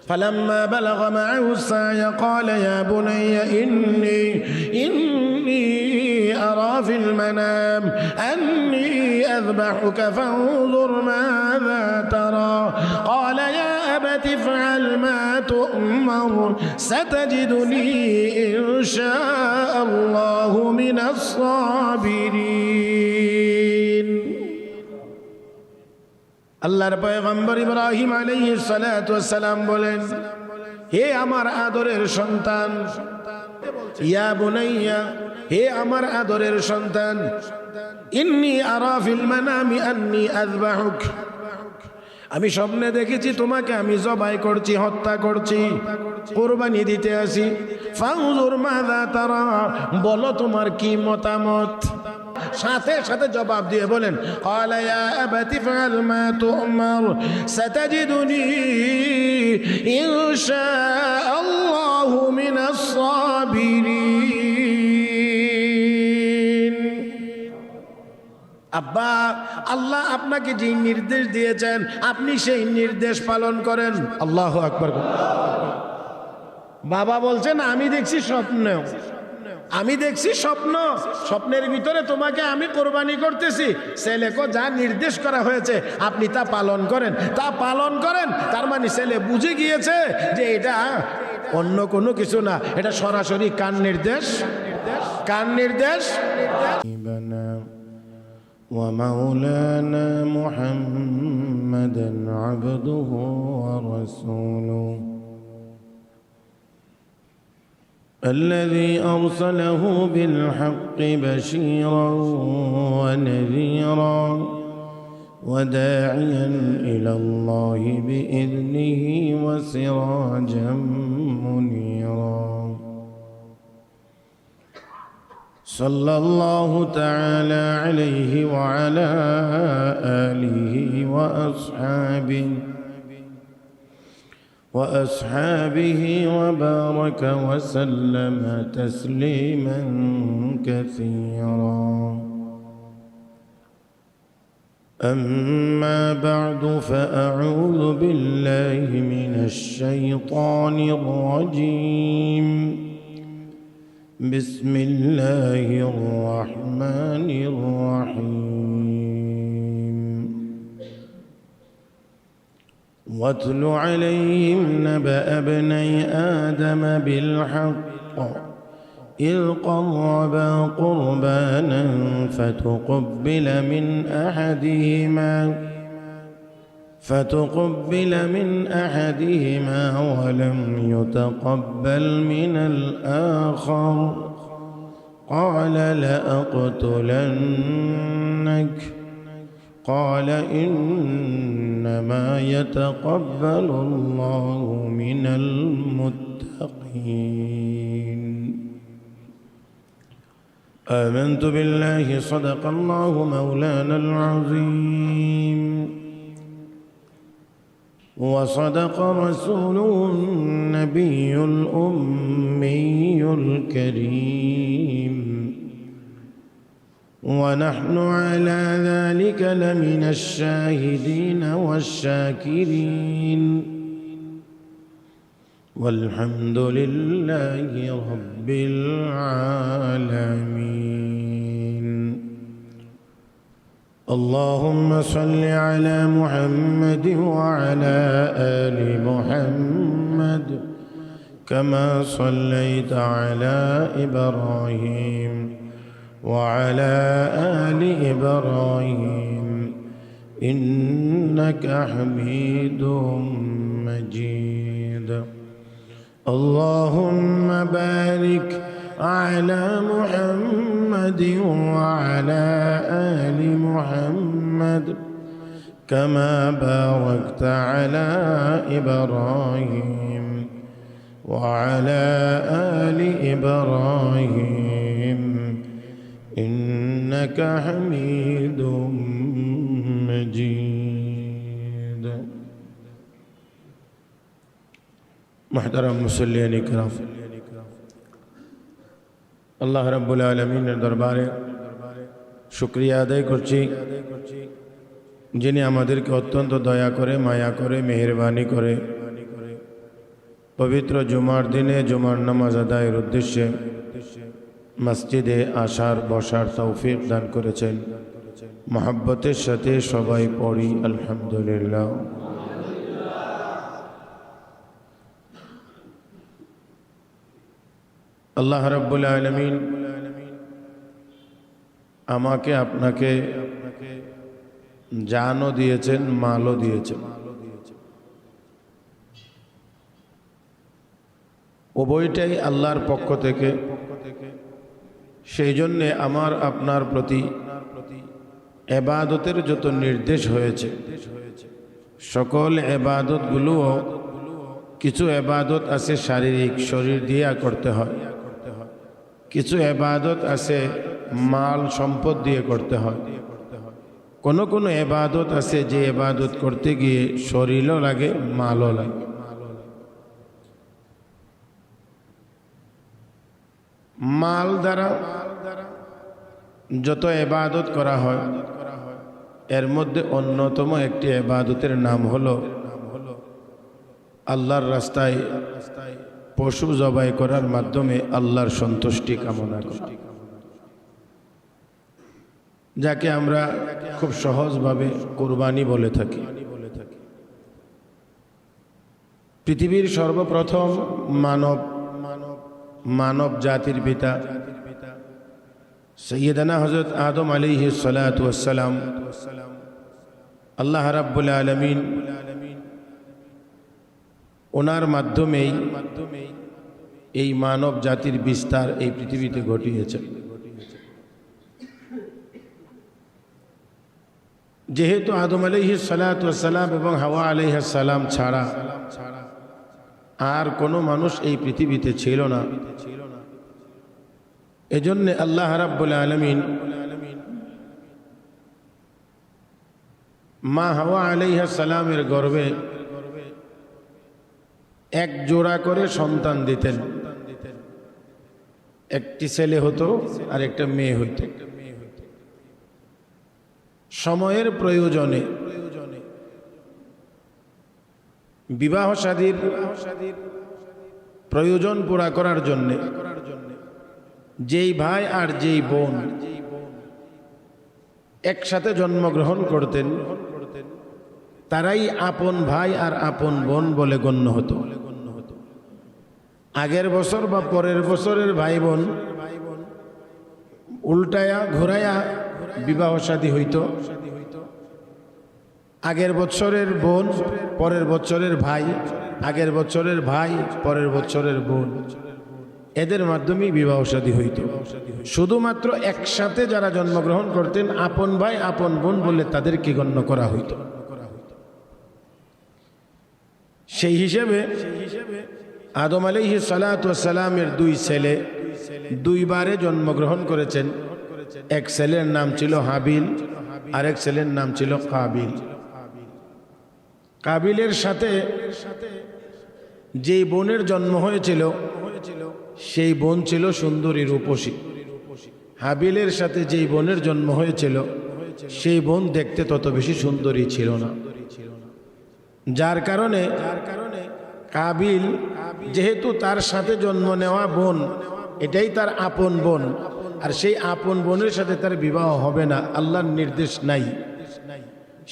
فلما بلغ معه السعي قال يا بني إني أرى في المنام أني أذبحك فانظر ماذا ترى قال يا أبت افعل ما تؤمر ستجدني إن شاء الله من الصابرين আল্লাহর পয়গম্বর ইব্রাহিম আলাইহিস সালাতু ওয়াস সালাম বলেন, হে আমার আদরের সন্তান, ইয়া বুনাইয়া, হে আমার আদরের সন্তান, ইন্নী আরা ফিল মানামি আন্নী আযবাহুক, আমি স্বপ্নে দেখেছি তোমাকে আমি জবাই করছি, হত্যা করছি, কুরবানি দিতে আসি। ফানজুর মাযা তারা, বলো তোমার কি মতামত। সাথে সাথে জবাব দিয়ে বলেন, ক্বালা ইয়া আবাতি ফাআল মা তু'মার সাতাজিদুনি ইনশাআল্লাহু মিনাস সাবিরিন। আব্বা, আল্লাহ আপনাকে যে নির্দেশ দিয়েছেন আপনি সেই নির্দেশ পালন করেন। আল্লাহু আকবার। বাবা বলছেন, আমি দেখছি স্বপ্ন, আমি দেখছি স্বপ্ন, স্বপ্নের ভিতরে তোমাকে আমি কোরবানি করতেছি, ছেলেকে যা নির্দেশ করা হয়েছে আপনি তা পালন করেন, তা পালন করেন। তার মানে ছেলে বুঝে গিয়েছে যে এটা অন্য কোনো কিছু না, এটা সরাসরি কার নির্দেশ, কার নির্দেশ। ومولانا محمدا عبده ورسوله الذي أرسله بالحق بشيرا ونذيرا وداعيا إلى الله بإذنه وسراجا منيرا صلى الله تعالى عليه وعلى آله وأصحابه وبارك وسلم تسليما كثيرا. أما بعد فأعوذ بالله من الشيطان الرجيم. بسم الله الرحمن الرحيم. واتل عليهم نبأ ابني آدم بالحق إذ قربا قربانا فتقبل من أحدهما ولم يتقبل من الآخر قال لأقتلنك قال إنما يتقبل الله من المتقين. آمنت بالله صدق الله مولانا العظيم وصدق رسوله النبي الأمي الكريم ونحن على ذلك لمن الشاهدين والشاكرين والحمد لله رب العالمين. اللهم صل على محمد وعلى آل محمد كما صليت على إبراهيم وعلى آل إبراهيم إنك حميد مجيد. اللهم بارك على محمد وعلى آل محمد كما باركت على إبراهيم وعلى آل إبراهيم إنك حميد مجيد. محترم মুসল্লিয়ান ইকরাম, আল্লাহ রাব্বুল আলামিনের দরবারে শুকরিয়া আদায় করছি, যিনি আমাদেরকে অত্যন্ত দয়া করে, মায়া করে, মেহেরবানি করে পবিত্র জুমার দিনে জুমার নামাজ আদায়ের উদ্দেশ্যে মসজিদে আসার বসার তৌফিক দান করেছেন। মহব্বতের সাথে সবাই পড়ি আলহামদুলিল্লাহ। আল্লাহ রাব্বুল আলামিন আমাকে আপনাকে জানও দিয়েছেন, মালও দিয়েছেন। উভয়টাই আল্লাহর পক্ষ থেকে। সেই জন্যে আমার আপনার প্রতি এবাদতের যত নির্দেশ হয়েছে, সকল এবাদতগুলোও কিছু এবাদত আছে শারীরিক, শরীর দিয়ে করতে হয়। কিছু এবাদত আছে মাল সম্পদ দিয়ে করতে হয়। কোনো কোনো এবাদত আছে যে এবাদত করতে গিয়ে শরীরও লাগে, মালও লাগে। মাল দ্বারা যত এবাদত করা হয় এর মধ্যে অন্যতম একটি এবাদতের নাম হলো আল্লাহর রাস্তায় পশু জবাই করার মাধ্যমে আল্লাহর সন্তুষ্টি কামনা করা, যাকে আমরা খুব সহজভাবে কুরবানি বলে থাকি। পৃথিবীর সর্বপ্রথম মানব জাতির পিতা সৈয়দনা হযরত আদম আলাইহিস সালাতু ওয়াস সালাম, আল্লাহ রাব্বুল আলামিন ওনার মাধ্যমেই এই মানব জাতির বিস্তার এই পৃথিবীতে ঘটিয়েছে। যেহেতু আদম আলাইহিস সালাতু ওয়াস সালাম এবং হাওয়া আলাইহিস সালাম ছাড়া আর কোনো মানুষ এই পৃথিবীতে ছিল না, এজন্য আল্লাহ রাব্বুল আলামিন মা হাওয়া আলাইহিস সালামের গর্ভে এক জোড়া করে সন্তান দিতেন। একটি ছেলে হতো আর একটা মেয়ে হইত। সময়ের প্রয়োজনে বিবাহ শাদীর প্রয়োজন পুরা করার জন্য যেই ভাই আর যেই বোন একসাথে জন্মগ্রহণ করতেন তারাই আপন ভাই আর আপন বোন বলে গণ্য হতো। আগের বছর বা পরের বছরের ভাই বোন উল্টায়া ঘুরায়া বিবাহ শাদী হইত। আগের বছরের বোন পরের বছরের ভাই, আগের বছরের ভাই পরের বছরের বোন, এদের মাধ্যমেই বিবাহ শাদী হইত। শুধুমাত্র একসাথে যারা জন্মগ্রহণ করতেন আপন ভাই আপন বোন বলে তাদেরকে গণ্য করা হইত। সেই হিসেবে আদম আলাইহিস সালাতু ওয়াস সালামের দুই ছেলে দুইবারে জন্মগ্রহণ করেছেন। এক ছেলের নাম ছিল হাবিল, আরেক ছেলের নাম ছিল কাবিল। কাবিলের সাথে যেই বোনের জন্ম হয়েছিল সেই বোন ছিল সুন্দরী রূপসী। হাবিলের সাথে যেই বোনের জন্ম হয়েছিল সেই বোন দেখতে তত বেশি সুন্দরী ছিল না। যার কারণে কাবিল যেহেতু তার সাথে জন্ম নেওয়া বোন এটাই তার আপন বোন, আর সেই আপন বোনের সাথে তার বিবাহ হবে না, আল্লাহর নির্দেশ নাই।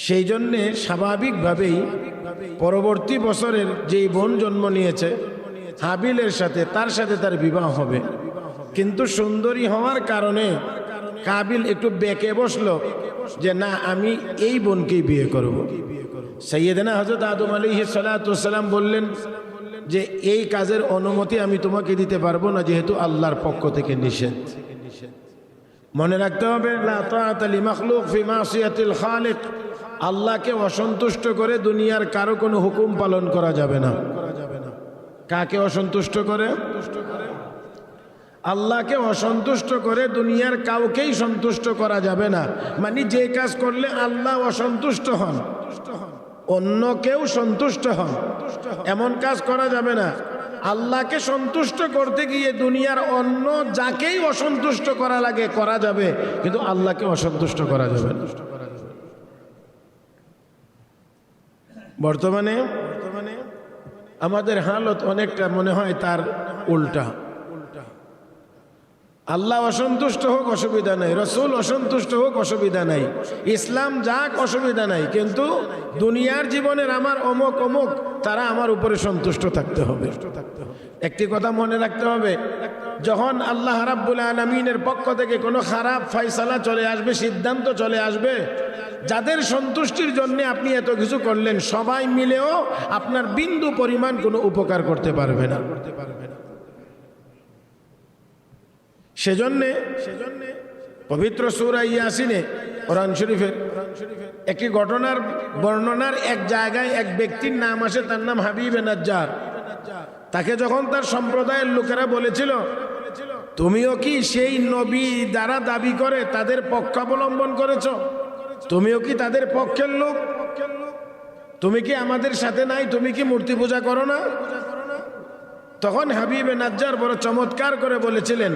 সেই জন্যে স্বাভাবিকভাবেই পরবর্তী বছরের যেই বোন জন্ম নিয়েছে হাবিলের সাথে তার সাথে তার বিবাহ হবে। কিন্তু সুন্দরী হওয়ার কারণে কাবিল একটু বেঁকে বসলো যে না, আমি এই বোনকেই বিয়ে করব। সাইয়েদনা হযরত আদম আলাইহিস সালাতু ওয়াস সালাম বললেন যে এই কাজের অনুমতি আমি তোমাকে দিতে পারবো না, যেহেতু আল্লাহর পক্ষ থেকে নিষেধ। মনে রাখতে হবে, লা তাআতা লিমাখলুক ফি মাসিয়াতিল খালিক। আল্লাহকে অসন্তুষ্ট করে দুনিয়ার কারো কোনো হুকুম পালন করা যাবে না। কাকে অসন্তুষ্ট করে? আল্লাহকে অসন্তুষ্ট করে দুনিয়ার কাউকেই সন্তুষ্ট করা যাবে না। মানে যে কাজ করলে আল্লাহ অসন্তুষ্ট হন, অন্য কেউ সন্তুষ্ট হন, এমন কাজ করা যাবে না। আল্লাহকে সন্তুষ্ট করতে গিয়ে দুনিয়ার অন্য যাকেই অসন্তুষ্ট করা লাগে করা যাবে, কিন্তু আল্লাহকে অসন্তুষ্ট করা যাবে না। বর্তমানে আমাদের হালত অনেকটা মনে হয় তার উল্টা। আল্লাহ অসন্তুষ্ট হোক অসুবিধা নাই, রসুল অসন্তুষ্ট হোক অসুবিধা নাই, ইসলাম যাক অসুবিধা নাই, কিন্তু দুনিয়ার জীবনের আমার অমুক অমুক তারা আমার উপরে সন্তুষ্ট থাকতে হবে। একটি কথা মনে রাখতে হবে, যখন আল্লাহ রাব্বুল আলামিনের পক্ষ থেকে কোনো খারাপ ফয়সালা চলে আসবে, সিদ্ধান্ত চলে আসবে, যাদের সন্তুষ্টির জন্য আপনি এত কিছু করলেন, সবাই মিলেও আপনার বিন্দু পরিমাণ কোনো উপকার করতে পারবে না। সেজন্যে পবিত্র সূরা ইয়াসিনে কোরআন শরীফের একটি ঘটনার বর্ণনার এক জায়গায় এক ব্যক্তির নাম আসে, তার নাম হাবিবে নাজ্জার। তাকে যখন তার সম্প্রদায়ের লোকেরা বলেছিল, তুমিও কি সেই নবী যারা দাবি করে তাদের পক্ষাবলম্বন করেছ, তুমিও কি তাদের পক্ষের লোক, তুমি কি আমাদের সাথে নাই, তুমি কি মূর্তি পূজা করো না? তখন হাবিবে নাজ্জার বড় চমৎকার করে বলেছিলেন,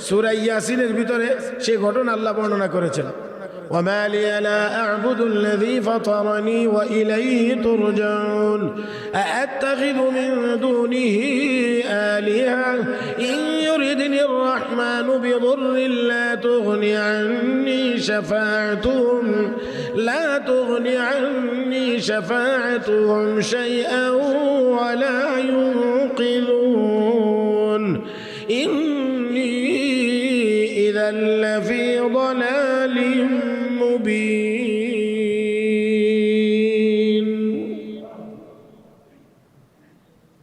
সূরা ইয়াসিনের ভিতরে সেই ঘটনা আল্লাহ বর্ণনা করেছেন, وما لي لا أعبد الذي فطرني وإليه ترجعون أأتخذ من دونه آلهة إن يردني الرحمن بضر لا تغني عني شفاعتهم شيئا ولا ينقذون إني إذا لفي ضلال মুবিন।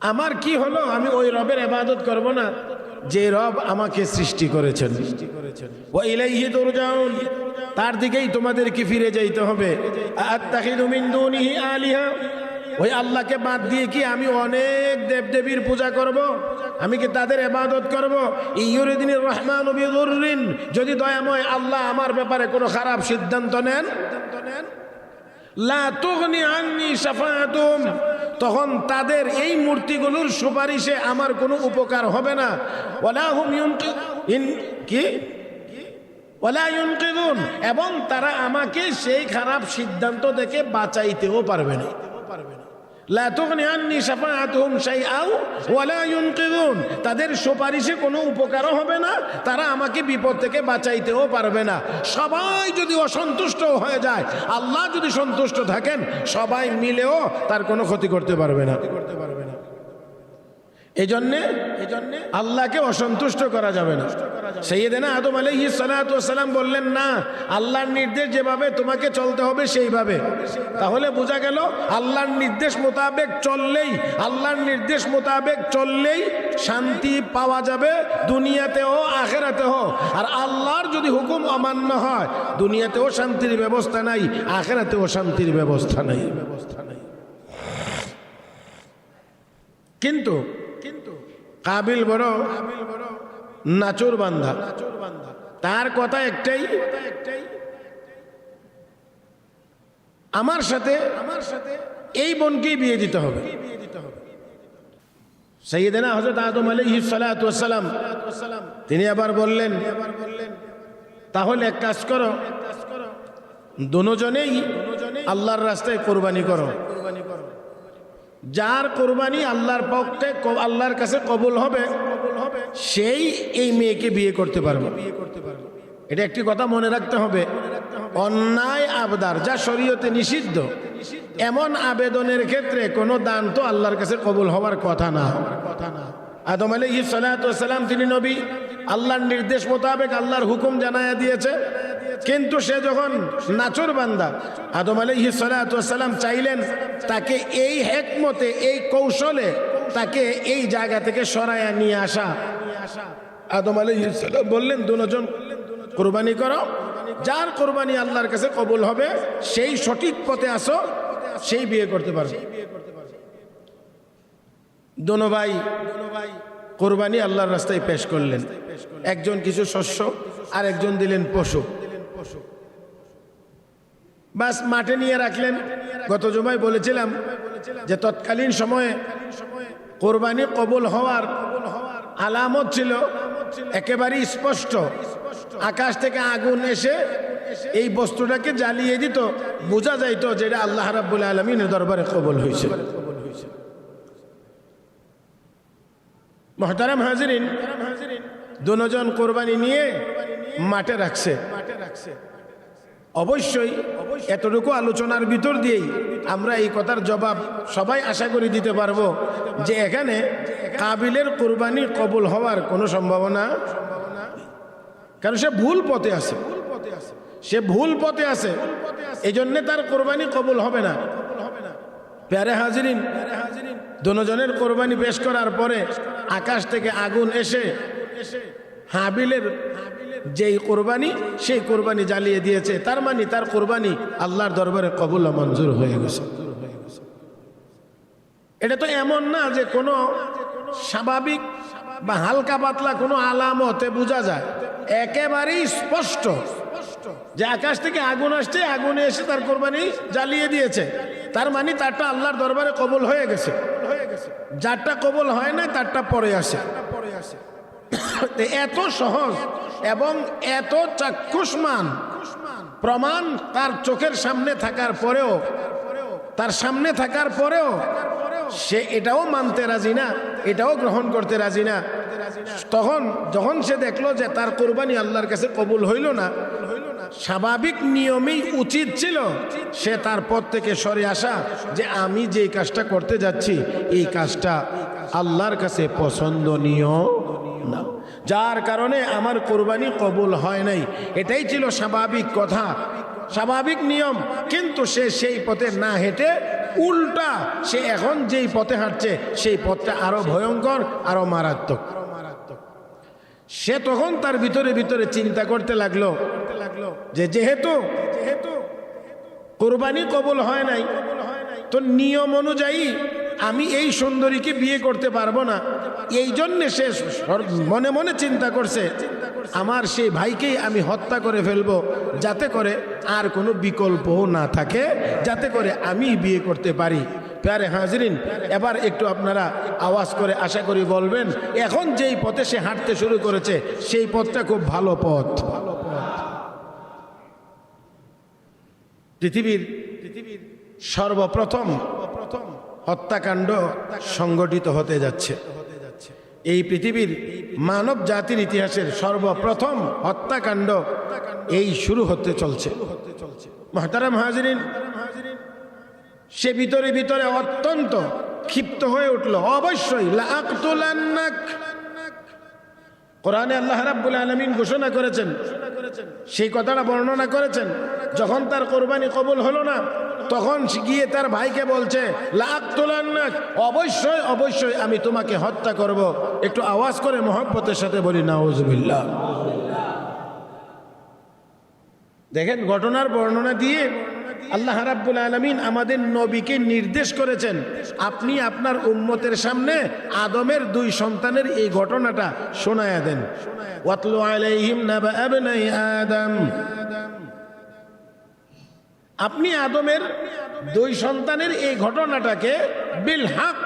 আমার কি হলো, আমি ওই রবের ইবাদত করব না যে রব আমাকে সৃষ্টি করেছেন। ওয়া ইলাইহি তুরজাউন, তার দিকেই তোমাদেরকে ফিরে যাইতে হবে। আত্তাখিযু মিন দুনিহি আলিহা, ওই আল্লাহকে বাদ দিয়ে কি আমি অনেক দেবদেবীর পূজা করব? আমি কি তাদের ইবাদত করব? ইউরিদিনির রহমানু বিদুররিন, যদি দয়াময় আল্লাহ আমার ব্যাপারে কোনো খারাপ সিদ্ধান্ত নেন, লা তুগনি আন্নি শাফাআতুহুম, তখন তাদের এই মূর্তিগুলোর সুপারিশে আমার কোনো উপকার হবে না। ওয়ালা হুম ওয়ালা ইউনকিযুন, এবং তারা আমাকে সেই খারাপ সিদ্ধান্ত থেকে বাঁচাইতেও পারবে না। লা তুগনি আন্নি শাফাআতুহুম শাইআও ওয়ালা ইউনকিযুন, তাদের সুপারিশে কোনো উপকারও হবে না, তারা আমাকে বিপদ থেকে বাঁচাইতেও পারবে না। সবাই যদি অসন্তুষ্ট হয়ে যায়, আল্লাহ যদি সন্তুষ্ট থাকেন, সবাই মিলেও তার কোনো ক্ষতি করতে পারবে না। এজন্যে আল্লাহকে অসন্তুষ্ট করা যাবে না। সাইয়েদনা আদম আলাইহিস সালাতু ওয়াস সালাম বললেন, না, আল্লাহর নির্দেশ যেভাবে তোমাকে চলতে হবে সেইভাবে। তাহলে বোঝা গেল আল্লাহর নির্দেশ মোতাবেক চললেই শান্তি পাওয়া যাবে দুনিয়াতেও আখিরাতেও। আর আল্লাহর যদি হুকুম অমান্য হয়, দুনিয়াতেও শান্তির ব্যবস্থা নাই, আখিরাতেও শান্তির ব্যবস্থা নাই। কিন্তু কাবিল বড় নাচুর বান্দা, তার কথা একটাই, আমার সাথে এই বোনকেই বিয়ে দিতে হবে। সাইয়েদনা হযরত আদম আলাইহিস সালাতু ওয়াস সালাম তিনি আবার বললেন, তাহলে এক কাজ করো, দুজনেই আল্লাহর রাস্তায় কোরবানি করো। যার কোরবানি আল্লাহর পক্ষে আল্লাহর কাছে কবুল হবে, সেই এই মেয়েকে বিয়ে করতে পারবে। এটা একটি কথা মনে রাখতে হবে, অন্যায় আবদার যা শরীয়তে নিষিদ্ধ, এমন আবেদনের ক্ষেত্রে কোনো দান তো আল্লাহর কাছে কবুল হওয়ার কথা না। আদম আলাইহিস সালাতু ওয়াস সালাম তিনি নবী, আল্লাহর নির্দেশ মোতাবেক আল্লাহর হুকুম জানায়া দিয়েছে, কিন্তু সে যখন নাচুর বান্দা, আদম আলাইহিস সালাতু ওয়াস সালাম চাইলেন তাকে এই হিকমতে, এই কৌশলে তাকে এই জায়গা থেকে সরায়া নিয়ে আসা। আদম আলাইহিস সালাম বললেন, দুজন কুরবানি করো, যার কুরবানি আল্লাহর কাছে কবুল হবে, সেই সঠিক পথে আসো, সেই বিয়ে করতে পারবে। দোনো ভাই কুরবানি আল্লাহর রাস্তায় পেশ করলেন। একজন কিছু শস্য আর একজন দিলেন পশু। বাস মাঠে নিয়ে রাখলেন। গত জুমায় বলেছিলাম যে তৎকালীন সময়ে কোরবানি কবুল হওয়ার আলামত ছিল একেবারেই স্পষ্ট। আকাশ থেকে আগুন এসে এই বস্তুটাকে জ্বালিয়ে দিত, বোঝা যাইত যে এটা আল্লাহ রাব্বুল আলামিনের দরবারে কবুল হয়েছে। মুহতারাম হাজিরিন, দুজন কোরবানি নিয়ে মাঠে রাখছে। অবশ্যই এতটুকু আলোচনার ভিতর দিয়েই আমরা এই কথার জবাব সবাই আশা করি দিতে পারবো যে এখানে কাবিলের কোরবানি কবুল হওয়ার কোনো সম্ভাবনা, কারণ সে ভুল পথে আছে, সে ভুল পথে আছে, এই জন্যে তার কোরবানি কবুল হবে না। প্যারে হাজিরিন, দুজনের কোরবানি পেশ করার পরে আকাশ থেকে আগুন এসে হাবিলের যেই কোরবানি সেই কোরবানি জ্বালিয়ে দিয়েছে। তার মানে তার কোরবানি আল্লাহর দরবারে কবুল ও মঞ্জুর হয়ে গেছে। এটা তো এমন না যে কোনো স্বাভাবিক বা হালকা পাতলা কোনো আলামতে বোঝা যায়, একেবারেই স্পষ্ট যে আকাশ থেকে আগুন আসছে, আগুনে এসে তার কোরবানি জ্বালিয়ে দিয়েছে। তার মানে তারটা আল্লাহর দরবারে কবুল হয়ে গেছে। যারটা কবুল হয় না তারটা পরে আসে। এত সহজ এবং এত চাক্ষুষমান প্রমাণ তার চোখের সামনে থাকার পরেও, তার সামনে থাকার পরেও সে এটাও মানতে রাজি না, এটাও গ্রহণ করতে রাজি না। তখন যখন সে দেখলো যে তার কোরবানি আল্লাহর কাছে কবুল হইল না, স্বাভাবিক নিয়মেই উচিত ছিল সে তার পথ থেকে সরে আসা, যে আমি যে কাজটা করতে যাচ্ছি এই কাজটা আল্লাহর কাছে পছন্দনীয় না, যার কারণে আমার কোরবানি কবুল হয় নাই। এটাই ছিল স্বাভাবিক কথা, স্বাভাবিক নিয়ম। কিন্তু সে সেই পথে না হেঁটে উল্টা সে এখন যেই পথে হাঁটছে সেই পথটা আরো ভয়ঙ্কর, আরো মারাত্মক। সে তখন তার ভিতরে ভিতরে চিন্তা করতে লাগলো যে যেহেতু কোরবানি কবুল হয় নাই, তো নিয়ম অনুযায়ী আমি এই সুন্দরীকে বিয়ে করতে পারবো না। এই জন্যে সে মনে মনে চিন্তা করছে আমার সেই ভাইকেই আমি হত্যা করে ফেলবো, যাতে করে আর কোনো বিকল্পও না থাকে, যাতে করে আমি বিয়ে করতে পারি। প্যারে হাজিরিন, এবার একটু আপনারা আওয়াজ করে আশা করি বলবেন, এখন যেই পথে সে হাঁটতে শুরু করেছে সেই পথটা খুব ভালো পথ। পৃথিবীর সর্বপ্রথম হত্যাকাণ্ড সংগঠিত হতে যাচ্ছে। এই পৃথিবীর মানব জাতির ইতিহাসের সর্বপ্রথম হত্যাকাণ্ড এই শুরু হতে চলছে। মুহতারাম হাজিরিন, সে ভিতরে ভিতরে অত্যন্ত ক্ষিপ্ত হয়ে উঠল। অবশ্যই লাআকতুলান্নাক, কোরআনে আল্লাহ রাব্বুল আলামিন ঘোষণা করেছেন, সেই কথাটা বর্ণনা করেছেন, যখন তার কোরবানি কবুল হলো না তখন গিয়ে তার ভাইকে বলছে লাআকতুলান্নাক, অবশ্যই অবশ্যই আমি তোমাকে হত্যা করব। একটু আওয়াজ করে মহব্বতের সাথে বলি নাউজুবিল্লাহ। দেখেন, ঘটনার বর্ণনা দিয়ে আল্লাহ রাব্বুল আলামিন আমাদের নবীকে নির্দেশ করেছেন, আপনি আপনার উম্মতের সামনে আদমের দুই সন্তানের এই ঘটনাটা শোনায়া দেন। ওয়াতলু আলাইহিম নাবা ইবনাই আদম, আপনি আদমের দুই সন্তানের এই ঘটনাটাকে বিল হক,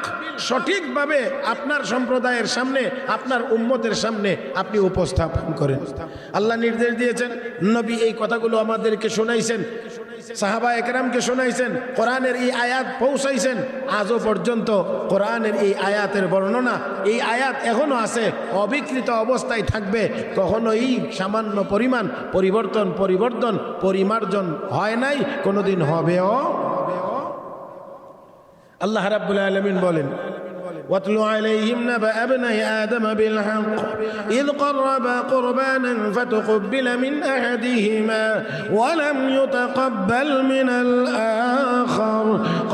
সঠিকভাবে আপনার সম্প্রদায়ের সামনে, আপনার উম্মতের সামনে আপনি উপস্থাপন করেন। আল্লাহ নির্দেশ দিয়েছেন, নবী এই কথাগুলো আমাদেরকে শোনাইছেন, সাহাবা একরামকে শোনাইছেন, কোরআনের এই আয়াত পৌঁছাইছেন। আজও পর্যন্ত কোরআনের এই আয়াতের বর্ণনা, এই আয়াত এখনো আছে, অবিকৃত অবস্থায় থাকবে, কখনো এই সামান্য পরিমাণ পরিবর্তন পরিমার্জন হয় নাই, কোনোদিন হবেও। আল্লাহ রাব্বুল আলামিন বলেন, واتل عليهم نبأ ابني آدم بالحق إذ قربا قربانا فتقبل من أحدهما ولم يتقبل من الآخر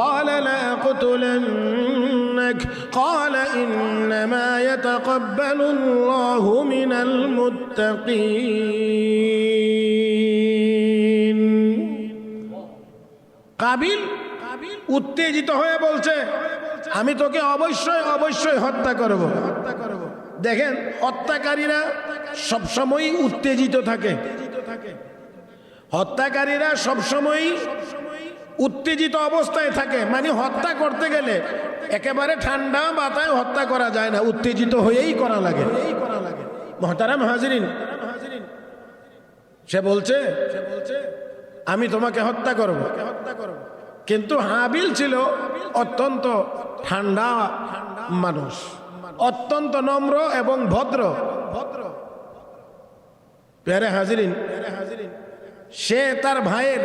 قال لأقتلنك قال إنما يتقبل الله من المتقين। কাবিল উত্তেজিত হয়ে বলছে, আমি তোকে অবশ্যই অবশ্যই হত্যা করব। দেখেন, হত্যাকারীরা সবসময় উত্তেজিত থাকে, হত্যাকারীরা সবসময় উত্তেজিত অবস্থায় থাকে। মানে হত্যা করতে গেলে একেবারে ঠান্ডা মাথায় হত্যা করা যায় না, উত্তেজিত হয়েই করা লাগে। মুহতারাম হাজিরিন, সে বলছে আমি তোমাকে হত্যা করব। কিন্তু হাবিল ছিল অত্যন্ত ঠান্ডা মানুষ, অত্যন্ত নম্র এবং ভদ্র। প্যারে হাজিরিন, সে তার ভাইয়ের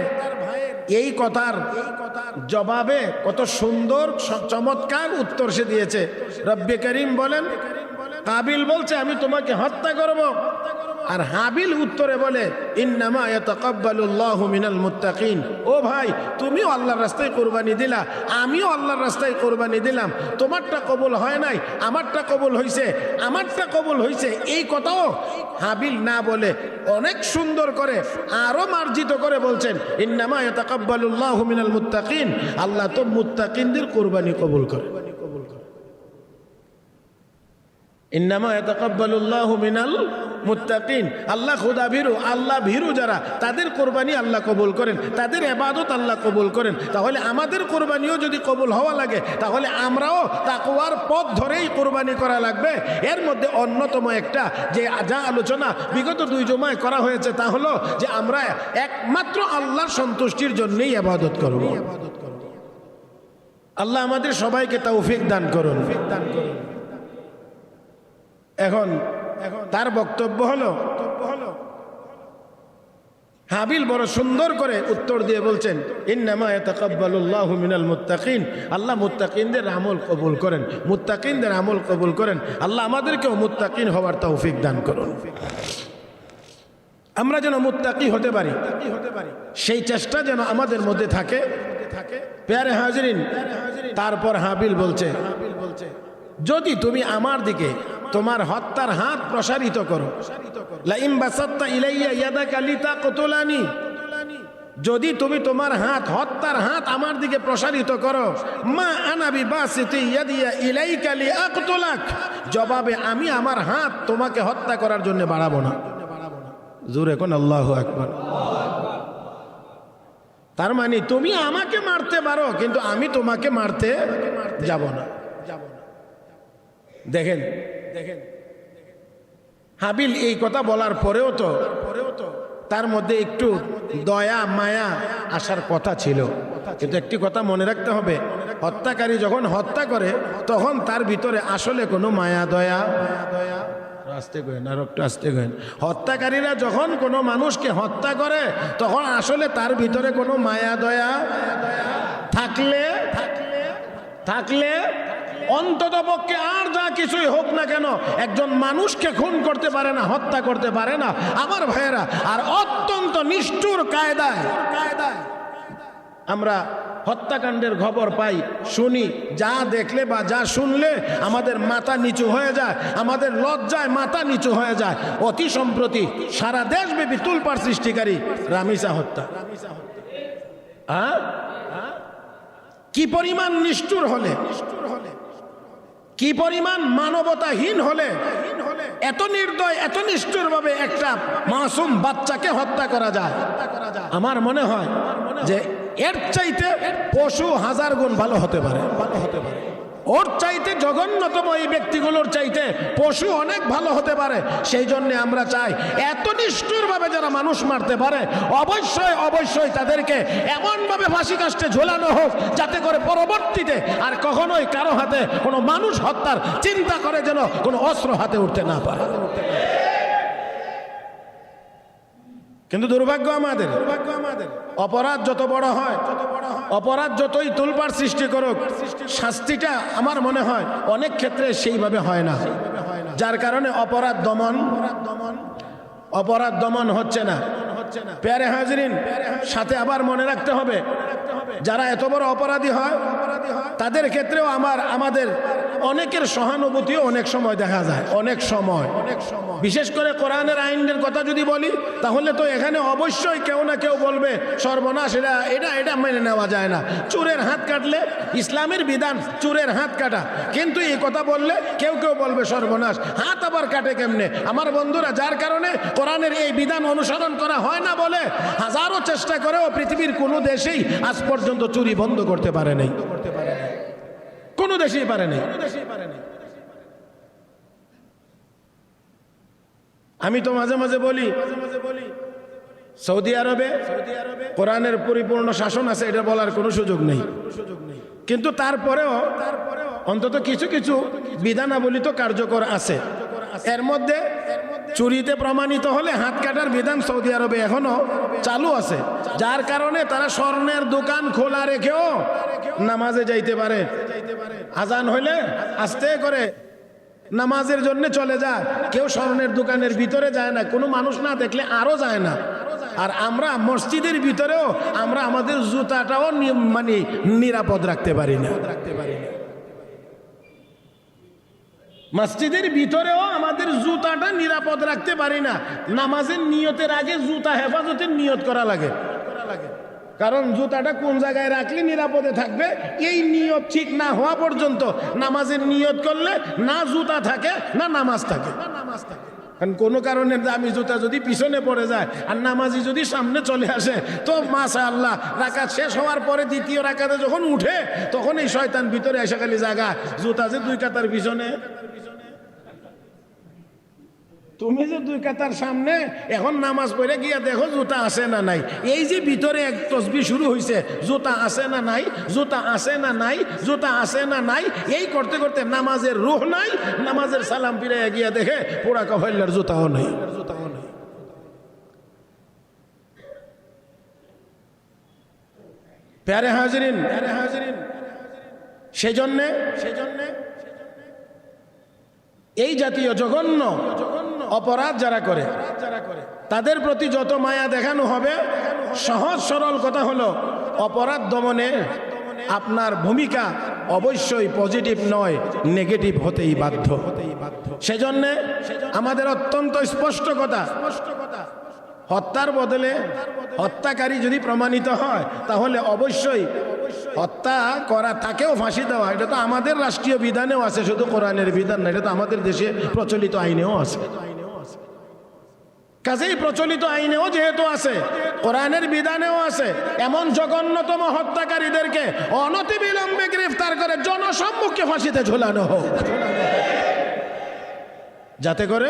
এই কথার জবাবে কত সুন্দর চমৎকার উত্তর সে দিয়েছে। রব্বে করিম বলেন, কাবিল বলছে আমি তোমাকে হত্যা করব, আর হাবিল উত্তরে বলে ইন্নামা ইয়াতাকাব্বালুল্লাহু মিনাল মুত্তাকিন। ও ভাই, তুমিও আল্লাহর রাস্তায় কুরবানি দিলা, আমিও আল্লাহর রাস্তায় কুরবানি দিলাম, তোমারটা কবুল হয় নাই, আমারটা কবুল হইছে, আমারটা কবুল হইছে। এই কথাও হাবিল না বলে অনেক সুন্দর করে আরো মার্জিত করে বলছেন ইন্নামা ইয়াতাকাব্বালুল্লাহু মিনাল মুত্তাকিন। আল্লাহ তো মুত্তাকিনদের কুরবানি কবুল করে। ইন্নামা ইয়াতাকাব্বালুল্লাহু মিনাল মুত্তাকিন, আল্লাহ খুদা ভীরু, আল্লাহ ভীরু যারা, তাদের কোরবানি আল্লাহ কবুল করেন, তাদের ইবাদত আল্লাহ কবুল করেন। তাহলে আমাদের কোরবানিও যদি কবুল হওয়া লাগে, তাহলে আমরাও তাকওয়ার পথ ধরেই কোরবানি করা লাগবে। এর মধ্যে অন্যতম একটা যে যা আলোচনা বিগত 2 জুমায় করা হয়েছে, তা হলো যে আমরা একমাত্র আল্লাহর সন্তুষ্টির জন্যই ইবাদত করব। আল্লাহ আমাদের সবাইকে তৌফিক দান করুন। এখন তার বক্তব্য হলো, হাবিল বড় সুন্দর করে উত্তর দিয়ে বলছেন ইন্নামা ইয়াতাকাব্বালুল্লাহু মিনাল মুত্তাকিন। আল্লাহ মুত্তাকিনদের আমল কবুল করেন, মুত্তাকিনদের আমল কবুল করেন। আল্লাহ আমাদেরকেও মুত্তাকিন হওয়ার তৌফিক দান করুন। আমরা যেন মুত্তাকি হতে পারি, সেই চেষ্টা যেন আমাদের মধ্যে থাকে। প্যারে হাজিরিন, তারপর হাবিল বলছে যদি তুমি আমার দিকে তোমার হত্যার হাত প্রসারিত করো, লাইম বাসাত্তা ইলাইয়া ইয়াদাকা লিতাকতুলানি, যদি তুমি তোমার হাত, হত্যার হাত আমার দিকে প্রসারিত করো, মা আনা বিবাসিতি ইয়াদিয়া ইলাইকা লিআকতুলাক, জবাবে আমি আমার হাত তোমাকে হত্যা করার জন্য বাড়াবো না। জোরে কোন আল্লাহু আকবার। তার মানে তুমি আমাকে মারতে পারো, কিন্তু আমি তোমাকে মারতে যাব না। দেখেন হাবিল এই কথা বলার পরেও তো তার মধ্যে একটু দয়া মায়া আসার কথা ছিল, কিন্তু একটি কথা মনে রাখতে হবে, হত্যাকারী যখন হত্যা করে তখন তার ভিতরে আসলে কোনো মায়া দয়া, আস্তে করেন আর একটু আস্তে করেন, হত্যাকারীরা যখন কোনো মানুষকে হত্যা করে তখন আসলে তার ভিতরে কোনো মায়া দয়া থাকলে অন্তত পক্ষে আর যা কিছুই হোক না কেন একজন মানুষকে খুন করতে পারে না, হত্যা করতে পারে না আমার ভাইয়েরা। আর অত্যন্ত নিষ্ঠুর কায়দায় আমরা হত্যাকাণ্ডের খবর পাই, শুনি, যা দেখলে বা যা শুনলে আমাদের মাথা নিচু হয়ে যায়, আমাদের লজ্জায় মাথা নিচু হয়ে যায়। অতি সম্প্রতি সারা দেশব্যাপী তুলপাড় সৃষ্টিকারী রামিসা হত্যা, কি পরিমাণ নিষ্ঠুর হলে, কি পরিমাণ মানবতাহীন হলে এত নির্দয়, এত নিষ্ঠুর ভাবে একটা মাসুম বাচ্চাকে হত্যা করা যায়। আমার মনে হয় যে এর চাইতে পশু 1000 গুণ ভালো হতে পারে। ওর চাইতে জঘন্যতম এই ব্যক্তিগুলোর চাইতে পশু অনেক ভালো হতে পারে। সেই জন্য আমরা চাই এত নিষ্ঠুরভাবে যারা মানুষ মারতে পারে অবশ্যই তাদেরকে এমনভাবে ফাঁসি কাস্টে ঝোলানো হোক যাতে করে পরবর্তীতে আর কখনোই কারো হাতে কোনো মানুষ হত্যার চিন্তা করে যেন কোনো অস্ত্র হাতে উঠতে না পারে। কিন্তু দুর্ভাগ্য আমাদের, অপরাধ যত বড় হয়, অপরাধ যতই তুলপাড় সৃষ্টি করুক, শাস্তিটা আমার মনে হয় অনেক ক্ষেত্রে সেইভাবে হয় না, যার কারণে অপরাধ দমন হচ্ছে না। প্যারে হাজরিন, সাথে আবার মনে রাখতে হবে যারা এত বড় অপরাধী হয় তাদের ক্ষেত্রেও আমাদের অনেকের সহানুভূতিও অনেক সময় দেখা যায়। অনেক সময় বিশেষ করে কোরআনের আইনের কথা যদি বলি তাহলে তো এখানে অবশ্যই কেউ না কেউ বলবে সর্বনাশ, এটা মেনে নেওয়া যায় না। চোরের হাত কাটলে ইসলামের বিধান চোরের হাত কাটা, কিন্তু এই কথা বললে কেউ বলবে সর্বনাশ, হাত আবার কাটে কেমনে? আমার বন্ধুরা, যার কারণে কোরআনের এই বিধান অনুসরণ করা হয় না বলে হাজারো চেষ্টা করেও পৃথিবীর কোনো দেশেই আজ পর্যন্ত চুরি বন্ধ করতে পারে নাই, কোনো দেশেই পারে নাই। আমি তো মাঝে মাঝে বলি সৌদি আরবে কোরআনের পরিপূর্ণ শাসন আছে, এটা বলার কোনো সুযোগ নেই, কিন্তু তারপরেও অন্তত কিছু কিছু বিধানাবলী তো কার্যকর আছে। এর মধ্যে চুরিতে প্রমাণিত হলে হাত কাটার বিধান সৌদি আরবে এখনো চালু আছে, যার কারণে তারা স্বর্ণের দোকান খোলা রেখেও নামাজে যাইতে পারে। আজান হইলে আস্তে করে নামাজের জন্য চলে যায়, কেউ স্বর্ণের দোকানের ভিতরে যায় না, কোনো মানুষ না দেখলে আরো যায় না। আর আমরা মসজিদের ভিতরেও আমরা আমাদের জুতাটাও মানে নিরাপদ রাখতে পারি না। মসজিদের ভিতরেও আমাদের জুতাটা নিরাপদ রাখতে পারি না। নামাজের নিয়তের আগে জুতা হেফাজতের নিয়ত করা লাগে, কারণ জুতাটা কোন জায়গায় রাখলে নিরাপদে থাকবে এই নিয়ত ঠিক না হওয়া পর্যন্ত নামাজের নিয়ত করলে না জুতা থাকে না নামাজ থাকে। কারণ কোনো কারণে দামি জুতা যদি পিছনে পড়ে যায় আর নামাজি যদি সামনে চলে আসে তো মাশাআল্লাহ রাকাত শেষ হওয়ার পরে দ্বিতীয় রাকাতে যখন উঠে তখন এই শয়তান ভিতরে এসে খালি জায়গা জুতা যে 2 কাতার পিছনে, তুমি যে 2 কাতার সামনে, এখন নামাজ পড়ে গিয়া দেখো জুতা আছে না নাই। এই যে ভিতরে এক তসবিহ শুরু হয়েছে, জুতা আছে না নাই, জুতা আছে না নাই, জুতা আছে না নাই, এই করতে করতে নামাজের রূহ নাই। নামাজের সালাম ফিরে গিয়া দেখে পোড়া কফাইলার জুতাও নেই। প্যারে হাজিরিন, সেজন্য এই জাতীয় জঘন্য অপরাধ যারা করে তাদের প্রতি যত মায়া দেখানো হবে, সহজ সরল কথা হলো অপরাধ দমনে আপনার ভূমিকা অবশ্যই পজিটিভ নয়, নেগেটিভ হতেই বাধ্য। সেজন্য আমাদের অত্যন্ত স্পষ্ট কথা, হত্যার বদলে হত্যাকারী যদি প্রমাণিত হয় তাহলে অবশ্যই হত্যা করা তাকেও ফাঁসি দেওয়া, এটা তো আমাদের রাষ্ট্রীয় বিধানেও আছে, শুধু কোরআনের বিধান না, এটা তো আমাদের দেশে প্রচলিত আইনেও আছে। কাজেই প্রচলিত আইনেও যেহেতু আছে, কোরআনের বিধানেও আছে, এমন জঘন্যতম হত্যাকারীদেরকে অনতিবিলম্বে গ্রেফতার করে জনসম্মুখে ফাঁসিতে ঝুলানো হোক, যাতে করে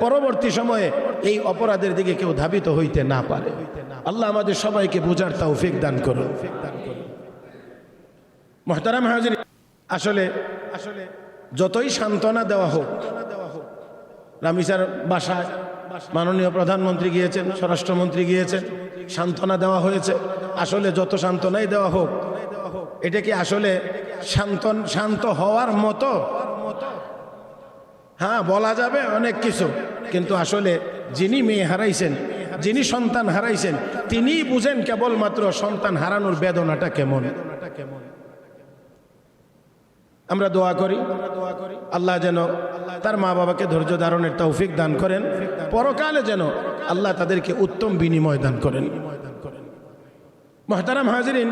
পরবর্তী সময়ে এই অপরাধের দিকে কেউ ধাবিত হইতে না পারে। আল্লাহ আমাদের সবাইকে বুঝার তৌফিক দান করুন। মুহতারাম হাজির, আসলে যতই সান্ত্বনা দেওয়া হোক, রামিসার বাসায় মাননীয় প্রধানমন্ত্রী গিয়েছেন, স্বরাষ্ট্রমন্ত্রী গিয়েছেন, সান্ত্বনা দেওয়া হয়েছে। আসলে যত সান্ত্বনাই দেওয়া হোক, এটা কি আসলে শান্ত হওয়ার মতো? হ্যাঁ, বলা যাবে অনেক কিছু, কিন্তু আসলে যিনি মেয়ে হারাইছেন, যিনি সন্তান হারাইছেন, তিনিই বুঝেন কেবলমাত্র সন্তান হারানোর বেদনাটা কেমন। আমরা দোয়া করি আল্লাহ যেন তার মা বাবাকে ধৈর্য ধারণের তৌফিক দান করেন, পরকালে যেন আল্লাহ তাদেরকে উত্তম বিনিময় দান করেন। মুহতারাম হাজিরিন,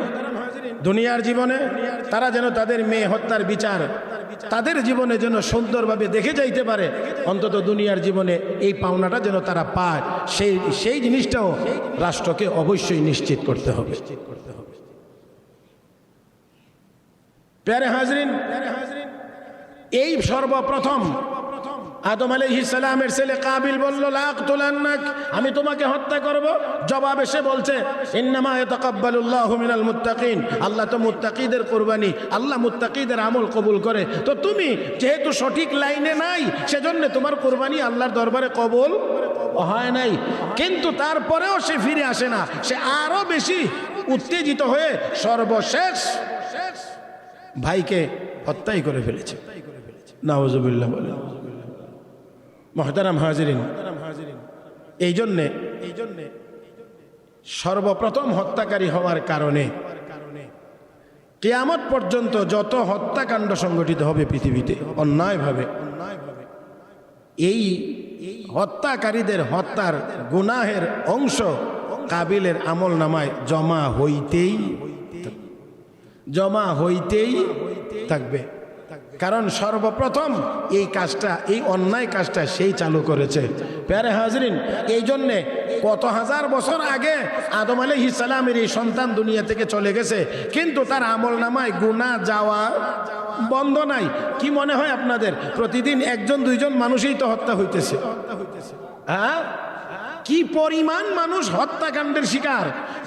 দুনিয়ার জীবনে তারা যেন তাদের মেয়ে হত্যার বিচার তাদের জীবনে যেন সুন্দরভাবে দেখে যাইতে পারে, অন্তত দুনিয়ার জীবনে এই পাওনাটা যেন তারা পায়, সেই জিনিসটাও রাষ্ট্রকে অবশ্যই নিশ্চিত করতে হবে। প্যারে হাজরিন, এই সর্বপ্রথম আদম আলাইহিস সালামের ছেলে কাবিল বলল, লা আকতুলান্নাক, আমি তোমাকে হত্যা করব। জবাবে সে বলছে, ইন্নামা ইয়াতাকাব্বালুল্লাহু মিনাল মুত্তাকিন, আল্লাহ তো মুত্তাকিদের কুরবানি, আল্লাহ মুত্তাকিদের আমল কবুল করে। তো তুমি যেহেতু সঠিক লাইনে নাই, সেজন্য তোমার কুরবানি আল্লাহর দরবারে কবুল হয় নাই। কিন্তু তারপরেও সে ফিরে আসে না, সে আরো বেশি উত্তেজিত হয়ে সর্বশেষ ভাইকে হত্যাই করে ফেলেছে। নাউজুবিল্লাহ বলেন। মুহতারাম হাজিরিন, এই জন্যে সর্বপ্রথম হত্যাকারী হওয়ার কারণে কিয়ামত পর্যন্ত যত হত্যাকাণ্ড সংগঠিত হবে পৃথিবীতে অন্যায়ভাবে, এই হত্যাকারীদের হত্যার গুনাহের অংশ কাবিলের আমল নামায় জমা হইতেই থাকবে। কারণ সর্বপ্রথম এই কাজটা, এই অন্যায় কাজটা সেই চালু করেছে। প্যারে হাজরিন, এই জন্যে কত হাজার বছর আগে আদম আলাইহিস সালামের এই সন্তান দুনিয়া থেকে চলে গেছে, কিন্তু তার আমল নামায় গুনাহ যাওয়া বন্ধ নাই। কি মনে হয় আপনাদের প্রতিদিন 1-2জন মানুষই তো হত্যা হইতেছে? হ্যাঁ, কি পরিমাণ মানুষ হত্যাকাণ্ডের শিকার,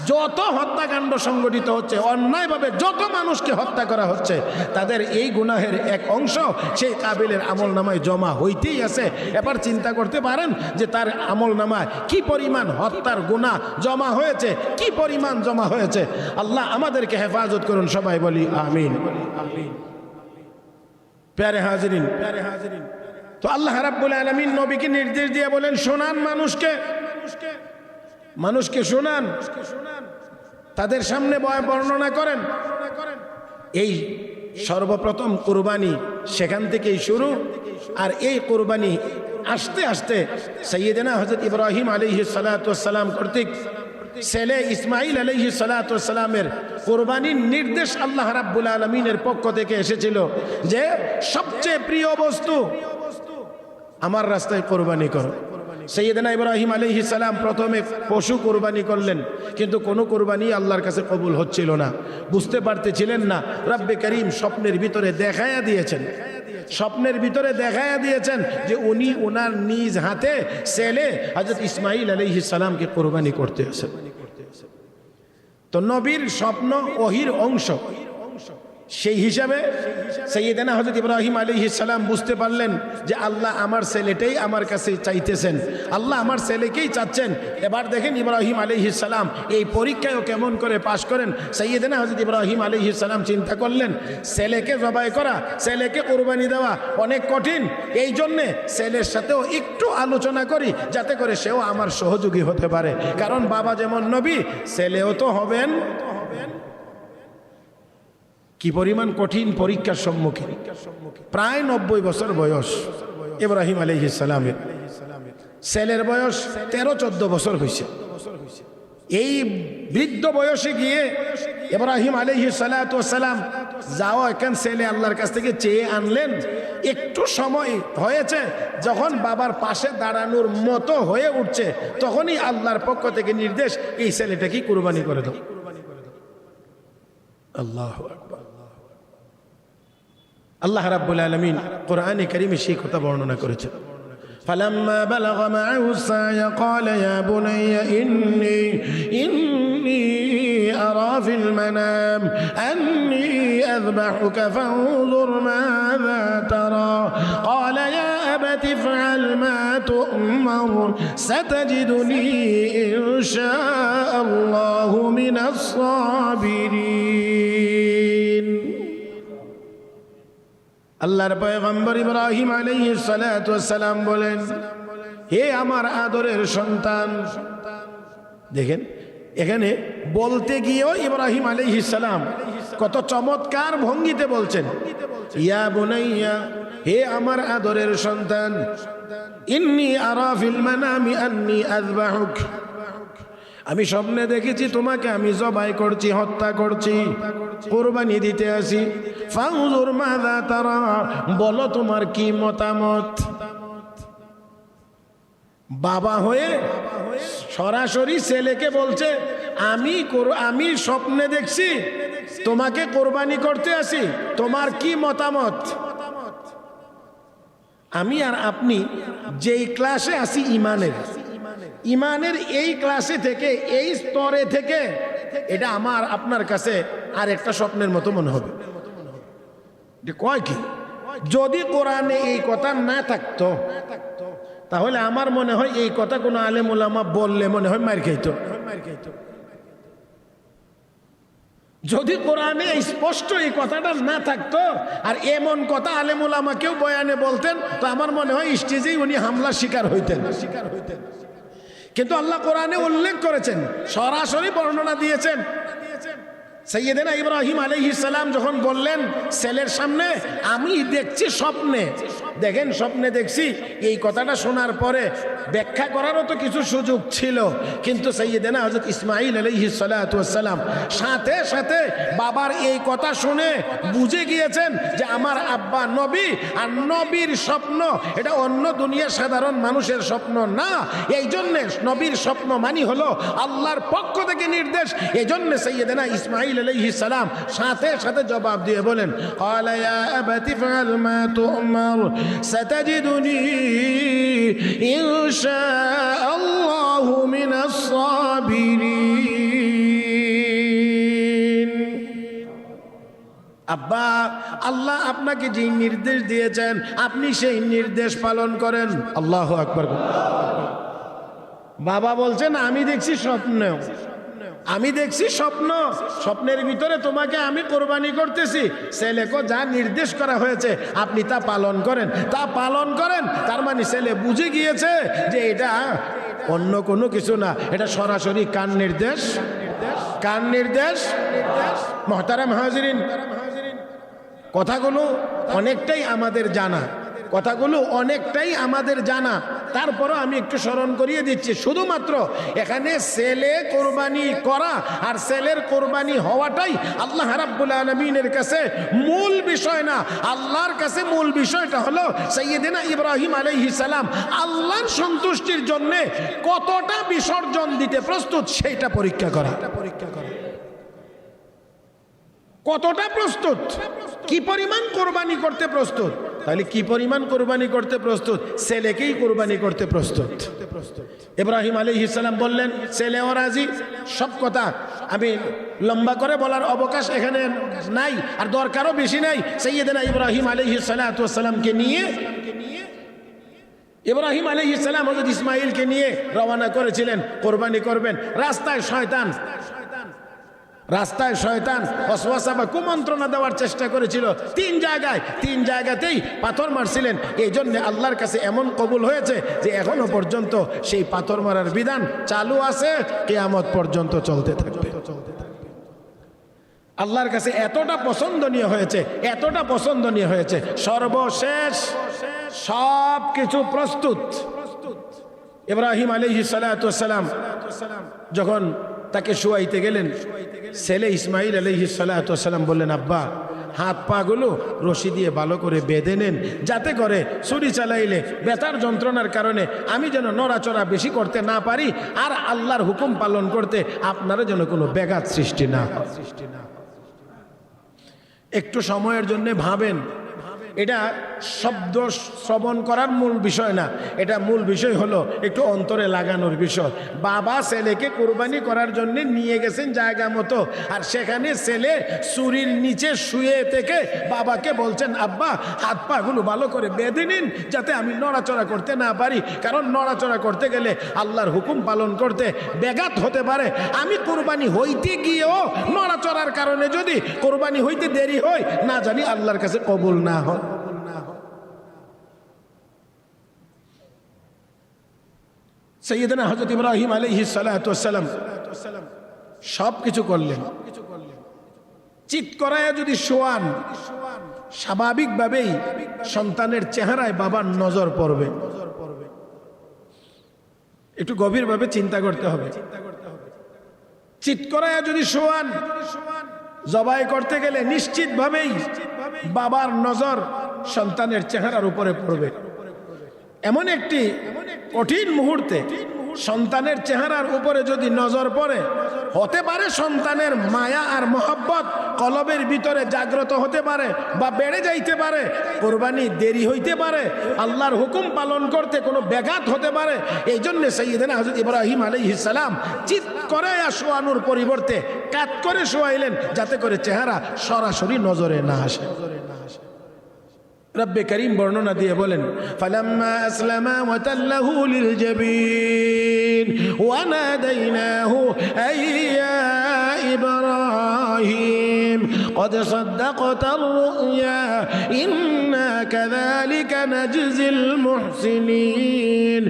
যত হত্যাকাণ্ড সংগঠিত হচ্ছে, অন্যায়ভাবে যত মানুষকে হত্যা করা হচ্ছে, তাদের এই গুনাহের এক অংশ সেই কাবিলের আমল নামায় জমা হইতেই আছে। এবার চিন্তা করতে পারেন যে তার আমল নামায় কি পরিমাণ হত্যার গুনাহ জমা হয়েছে, কি পরিমাণ জমা হয়েছে। আল্লাহ আমাদেরকে হেফাজত করুন, সবাই বলি আমিন। প্যারে হাজিরিন, তো আল্লাহ রাব্বুল আলামিন নবীকে নির্দেশ দিয়ে বলেন, শোনান মানুষকে শোনান, তাদের সামনে বর্ণনা করেন। এই সর্বপ্রথম কুরবানি সেখান থেকেই শুরু। আর এই কুরবানি আস্তে আস্তে সাইয়েদেনা হযরত ইব্রাহিম আলাইহিস সালাতু ওয়াস সালাম কর্তৃক ছেলে ইসমাইল আলাইহিস সালাতু ওয়াস সালামের কুরবানির নির্দেশ আল্লাহ রাব্বুল আলামিনের পক্ষ থেকে এসেছিল যে সবচেয়ে প্রিয় বস্তু আমার রাস্তায় কুরবানি করো। সাইয়েদনা ইব্রাহিম আলাইহিস সালাম প্রথমে পশু কুরবানি করলেন, কিন্তু কোনো কুরবানি আল্লাহর কাছে কবুল হচ্ছিল না, বুঝতে পারতেছিলেন না। রব্বে করিম স্বপ্নের ভিতরে দেখায়া দিয়েছেন যে উনি ওনার নিজ হাতে ছেলে হযরত ইসমাইল আলাইহিস সালামকে কুরবানি করতে আসেন। তো নবীর স্বপ্ন ওহির অংশ, সেই হিসাবে সাইয়েদনা হযরত ইব্রাহিম আলাইহিস সালাম বুঝতে পারলেন যে আল্লাহ আমার ছেলেটাই আমার কাছে চাইতেছেন, আল্লাহ আমার ছেলেকেই চাচ্ছেন। এবার দেখেন ইব্রাহিম আলাইহিস সালাম এই পরীক্ষায়ও কেমন করে পাশ করেন। সাইয়েদনা হযরত ইব্রাহিম আলাইহিস সালাম চিন্তা করলেন, ছেলেকে জবাই করা, ছেলেকে কুরবানি দেওয়া অনেক কঠিন, এই জন্যে ছেলের সাথেও একটু আলোচনা করি যাতে করে সেও আমার সহযোগী হতে পারে। কারণ বাবা যেমন নবী, ছেলেও তো হবেন। কি পরিমাণ কঠিন পরীক্ষার সম্মুখীন। প্রায় 90 বছর বয়স ইব্রাহিম আলাইহিস সালামের, ছেলের বয়স 13-14 বছর হয়েছে। এই বৃদ্ধ বয়সে গিয়ে ইব্রাহিম আলাইহিস সালাতু ওয়াস সালাম যাওয়া এখান ছেলে আল্লাহর কাছ থেকে চেয়ে আনলেন। একটু সময় হয়েছে, যখন বাবার পাশে দাঁড়ানোর মতো হয়ে উঠছে, তখনই আল্লাহর পক্ষ থেকে নির্দেশ, এই ছেলেটাকে কুরবানি করে দাও। আল্লাহু আকবার। আল্লাহ রাব্বুল আলামিন কোরআনে কারীমে সেই কথা বর্ণনা করেছেন। ফালাম্মা বালাগা মা'আহু সা'য়া ক্বালা ইয়া বুনাইয়া ইন্নী আরা ফিল মানাম আন্নী আযবাহুকা ফানজুর মাযা তারা ক্বালা ইয়া আবাতি ইফআল মা তু'মার সাতাজিদুনি ইনশাআল্লাহু মিনাস সাবিরিন। আল্লাহর পয়গম্বর ইব্রাহিম আলাইহিস সালাতু ওয়াস সালাম বলেন, হে আমার আদরের সন্তান। দেখেন এখানে বলতে গিয়েও ইব্রাহিম আলাইহিস সালাম কত চমৎকার ভঙ্গিতে বলছেন, ইয়া বুনাইয়া, হে আমার আদরের সন্তান, ইন্নী আরা ফিল মানামি আন্নী আযবাহুক, আমি স্বপ্নে দেখেছি তোমাকে আমি জবাই করছি, হত্যা করছি, কুরবানি দিতে আসি। ফানজুর মাযা তারা, বলো তোমার কি মতামত। বাবা হয়ে সরাসরি ছেলেকে বলছে, আমি স্বপ্নে দেখছি তোমাকে কুরবানি করতে আসি, তোমার কি মতামত। আমি আর আপনি যেই ক্লাসে আছি ইমানের এই ক্লাসে থেকে, এই স্তরে থেকে, এটা আমার আপনার কাছে আর একটা স্বপ্নের মতো মনে হবে। কয় কি, যদি কোরআনে এই কথা না থাকতো তাহলে আমার মনে হয় এই কথা কোনো আলেম ওলামা বললে মনে হয় মার খাইতো। যদি কোরআনে স্পষ্ট এই কথাটা না থাকতো আর এমন কথা আলেম ওলামা কেউ বয়ানে বলতেন, তো আমার মনে হয় স্টেজেই উনি হামলার শিকার হইতেন। কিন্তু আল্লাহ কোরআনে উল্লেখ করেছেন, সরাসরি বর্ণনা দিয়েছেন। সাইয়েদনা ইব্রাহিম আলাইহিস সালাম যখন বললেন ছেলের সামনে, আমি দেখছি স্বপ্নে, দেখেন স্বপ্নে দেখছি, এই কথাটা শোনার পরে ব্যাখ্যা করারও তো কিছু সুযোগ ছিল, কিন্তু সাইয়েদনা হযরত ইসমাইল আলাইহিস সালাতু ওয়াস সালাম সাথে সাথে বাবার এই কথা শুনে বুঝে গিয়েছেন যে আমার আব্বা নবী, আর নবীর স্বপ্ন এটা অন্য দুনিয়ার সাধারণ মানুষের স্বপ্ন না। এই জন্যে নবীর স্বপ্ন মানি হলো আল্লাহর পক্ষ থেকে নির্দেশ। এই জন্য সাইয়েদনা ইসমাইল ইসমাঈল আলাইহিস সালাম সাথে সাথে জবাব দিয়ে বলেন, ক্বালা ইয়া আবাতি ফাআল মা তু'মার সাতাজিদুনি ইনশাআল্লাহু মিনাস সাবিরিন। আব্বা, আল্লাহ আপনাকে যে নির্দেশ দিয়েছেন আপনি সেই নির্দেশ পালন করেন। আল্লাহু আকবার। বাবা বলছেন, আমি দেখছি স্বপ্ন, আমি দেখছি স্বপ্ন, স্বপ্নের ভিতরে তোমাকে আমি কোরবানি করতেছি, ছেলেকে যা নির্দেশ করা হয়েছে আপনি তা পালন করেন, তা পালন করেন। তার মানে ছেলে বুঝে গিয়েছে যে এটা অন্য কোনো কিছু না, এটা সরাসরি কার নির্দেশ? কার নির্দেশ? মুহতারাম হাজিরিন, কথাগুলো অনেকটাই আমাদের জানা, কথাগুলো অনেকটাই আমাদের জানা, তারপরও আমি একটু স্মরণ করিয়ে দিচ্ছি। শুধুমাত্র এখানে ছেলে কোরবানি করা আর ছেলের কোরবানি হওয়াটাই আল্লাহ রাব্বুল আলামিনের কাছে মূল বিষয় না। আল্লাহর কাছে মূল বিষয়টা হলো সাইয়্যিদিনা ইব্রাহিম আলাইহিস সালাম আল্লাহর সন্তুষ্টির জন্য কতটা বিসর্জন দিতে প্রস্তুত সেইটা পরীক্ষা করা। কতটা প্রস্তুত, কি পরিমাণ কোরবানি করতে প্রস্তুত। তাহলে কি পরিমাণ কোরবানি করতে প্রস্তুত? ছেলেকেই কোরবানি করতে প্রস্তুত। ইব্রাহিম আলাইহিস সালাম বললেন, ছেলেও রাজি। সব কথা আমি লম্বা করে বলার অবকাশ এখানে নাই, আর দরকারও বেশি নাই। সাইয়্যিদিনা ইব্রাহিম আলাইহিস সালাতু ওয়াস সালামকে নিয়ে, ইব্রাহিম আলাইহিস সালাম হযরত ইসমাঈলকে নিয়ে রওনা করেছিলেন কোরবানি করবেন। রাস্তায় শয়তান ওয়াসওয়াসা বা কুমন্ত্রণা দেওয়ার চেষ্টা করেছিল। তিন জায়গাতেই পাথর মারছিলেন। এই জন্য আল্লাহর কাছে এমন কবুল হয়েছে যে এখনো পর্যন্ত সেই পাথর মারার বিধান চালু আছে, কিয়ামত পর্যন্ত চলতে থাকবে। আল্লাহর কাছে এতটা পছন্দনীয় হয়েছে, এতটা পছন্দনীয় হয়েছে, সর্বশেষ সব কিছু প্রস্তুত। ইব্রাহিম আলাইহিস সালাতু ওয়াস সালাম যখন তাকে শুয়াইতে গেলেন, ছেলে ইসমাঈল আলাইহিস সালাতু ওয়াস সালাম বললেন, আব্বা, হাত পা গুলো রশি দিয়ে ভালো করে বেঁধে নেন, যাতে করে ছুরি চালাইলে ব্যথার যন্ত্রণার কারণে আমি যেন নড়াচড়া বেশি করতে না পারি, আর আল্লাহর হুকুম পালন করতে আপনারা যেন কোনো ব্যাঘাত সৃষ্টি না হয়। একটু সময়ের জন্য ভাবেন, এটা শব্দ শ্রবণ করার মূল বিষয় না, এটা মূল বিষয় হলো একটু অন্তরে লাগানোর বিষয়। বাবা ছেলেকে কোরবানি করার জন্য নিয়ে গেছেন জায়গা মতো, আর সেখানে ছেলে চুরির নিচে শুয়ে থেকে বাবাকে বলছেন, আব্বা, হাত পাগুলো ভালো করে বেঁধে নিন যাতে আমি নড়াচড়া করতে না পারি, কারণ নড়াচড়া করতে গেলে আল্লাহর হুকুম পালন করতে ব্যাঘাত হতে পারে। আমি কোরবানি হইতে গিয়েও নড়াচড়ার কারণে যদি কোরবানি হইতে দেরি হয়, না জানি আল্লাহর কাছে কবুল না হয়। সাইয়্যিদনা হযরত ইব্রাহিম আলাইহিস সালাতু ওয়াস সালাম সব কিছু করলেন। চিৎ করায় যদি শোয়ান, স্বাভাবিকভাবেই সন্তানের চেহারায় বাবার নজর পড়বে। একটু গভীরভাবে চিন্তা করতে হবে। চিৎ করায় যদি শোয়ান, জবাই করতে গেলে নিশ্চিতভাবেই বাবার নজর সন্তানের চেহারার উপরে পড়বে। এমন একটি কঠিন মুহূর্তে সন্তানের চেহারার উপরে যদি নজর পড়ে, হতে পারে সন্তানের মায়া আর মহব্বত কলবের ভিতরে জাগ্রত হতে পারে বা বেড়ে যাইতে পারে, কোরবানি দেরি হইতে পারে, আল্লাহর হুকুম পালন করতে কোনো ব্যাঘাত হতে পারে। এই জন্য সাইয়্যিদনা হযরত ইব্রাহিম আলাইহিস সালাম চিৎ করে শোয়ানোর পরিবর্তে কাত করে শোয়াইলেন, যাতে করে চেহারা সরাসরি নজরে না আসে। রব্বে করিম বর্ণনা দিয়ে বলেন, ফালাম্মা আসলামা ওয়া তাল্লাহু লিল জাবিন ওয়া নাদাইনাহু আইয়া ইব্রাহিম قد صدقت الرؤيا إنا كذلك نجزي المحسنين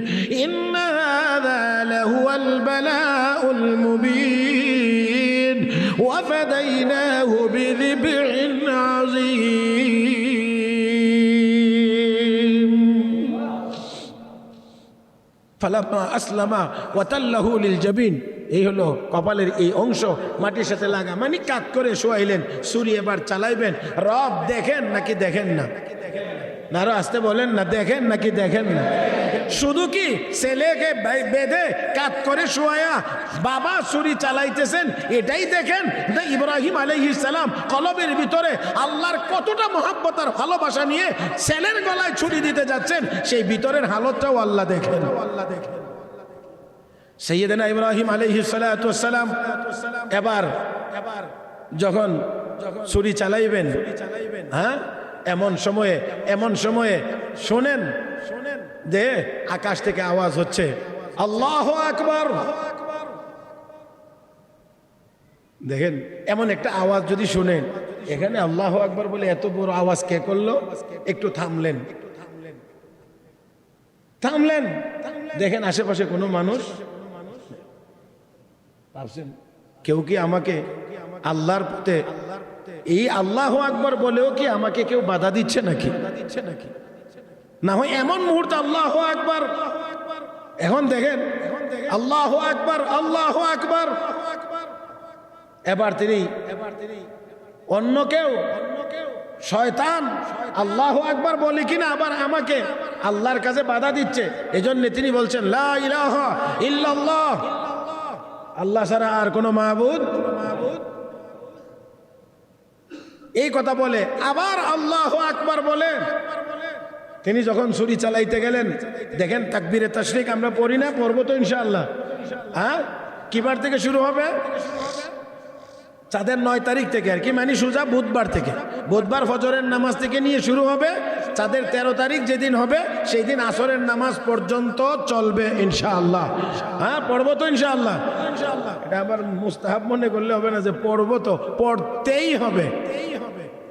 إن هذا لهو البلاء المبين وفديناه بذبح عظيم فلما أسلم وتله للجبين এই হলো কপালের এই অংশ মাটির সাথে লাগা, মানে কাত করে শোয়াইলেন, ছুরি এবার চালাইবেন। রব দেখেন নাকি দেখেন না? না আরো আসতে বলেন না, দেখেন নাকি দেখেন না? শুধু কি ছেলেকে বেঁধে কাত করে শোয়া বাবা ছুরি চালাইতেছেন এটাই দেখেন? ইব্রাহিম আলাইহিস সালাম কলবের ভিতরে আল্লাহর কতটা মহব্বত আর ভালোবাসা নিয়ে ছেলের গলায় ছুরি দিতে যাচ্ছেন, সেই ভিতরের হালতটাও আল্লাহ দেখেন। সাইয়েদনা ইব্রাহিম আলাইহিস সালাতু ওয়াস সালাম এবার যখন ছুরি চালাইবেন, হ্যাঁ, এমন সময়ে শোনেন যে আকাশ থেকে আওয়াজ হচ্ছে আল্লাহু আকবার। দেখেন এমন একটা আওয়াজ যদি শুনেন, এখানে আল্লাহু আকবার বলে এত বড় আওয়াজ কে করলো? একটু থামলেন, দেখেন আশেপাশে কোনো মানুষ ভাবছেন কেউ কি আমাকে আল্লাহর পথে এই আল্লাহু আকবার বলেও কি আমাকে কেউ বাধা দিচ্ছে নাকি? না হয় এমন মুহূর্তে আল্লাহু আকবার, এখন দেখেন আল্লাহু আকবার, আল্লাহু আকবার। এবার তিনি অন্য কেউ শয়তান আল্লাহু আকবার বলে কিনা আবার আমাকে আল্লাহর কাছে বাধা দিচ্ছে, এজন্য তিনি বলছেন লা ইলাহা ইল্লাল্লাহ, আল্লাহ ছাড়া আর কোনো মাবুদ। এই কথা বলে আবার আল্লাহু আকবার বলে তিনি যখন ছুরি চালাইতে গেলেন, দেখেন তাকবীরে তাশরিক আমরা পড়ি না, পড়বো তো ইনশাআল্লাহ। হ্যাঁ, কিবার থেকে শুরু হবে? চাঁদের 9 তারিখ থেকে আর কি, মানে সোজা বুধবার থেকে, বুধবার ফজরের নামাজ থেকে নিয়ে শুরু হবে। চাঁদের 13 তারিখ যেদিন হবে সেই দিন আসরের নামাজ পর্যন্ত চলবে ইনশাআল্লাহ। হ্যাঁ, পড়বো তো ইনশাআল্লাহ। এটা আবার মুস্তাহাব মনে করলে হবে না যে পড়বো, তো পড়তেই হবে।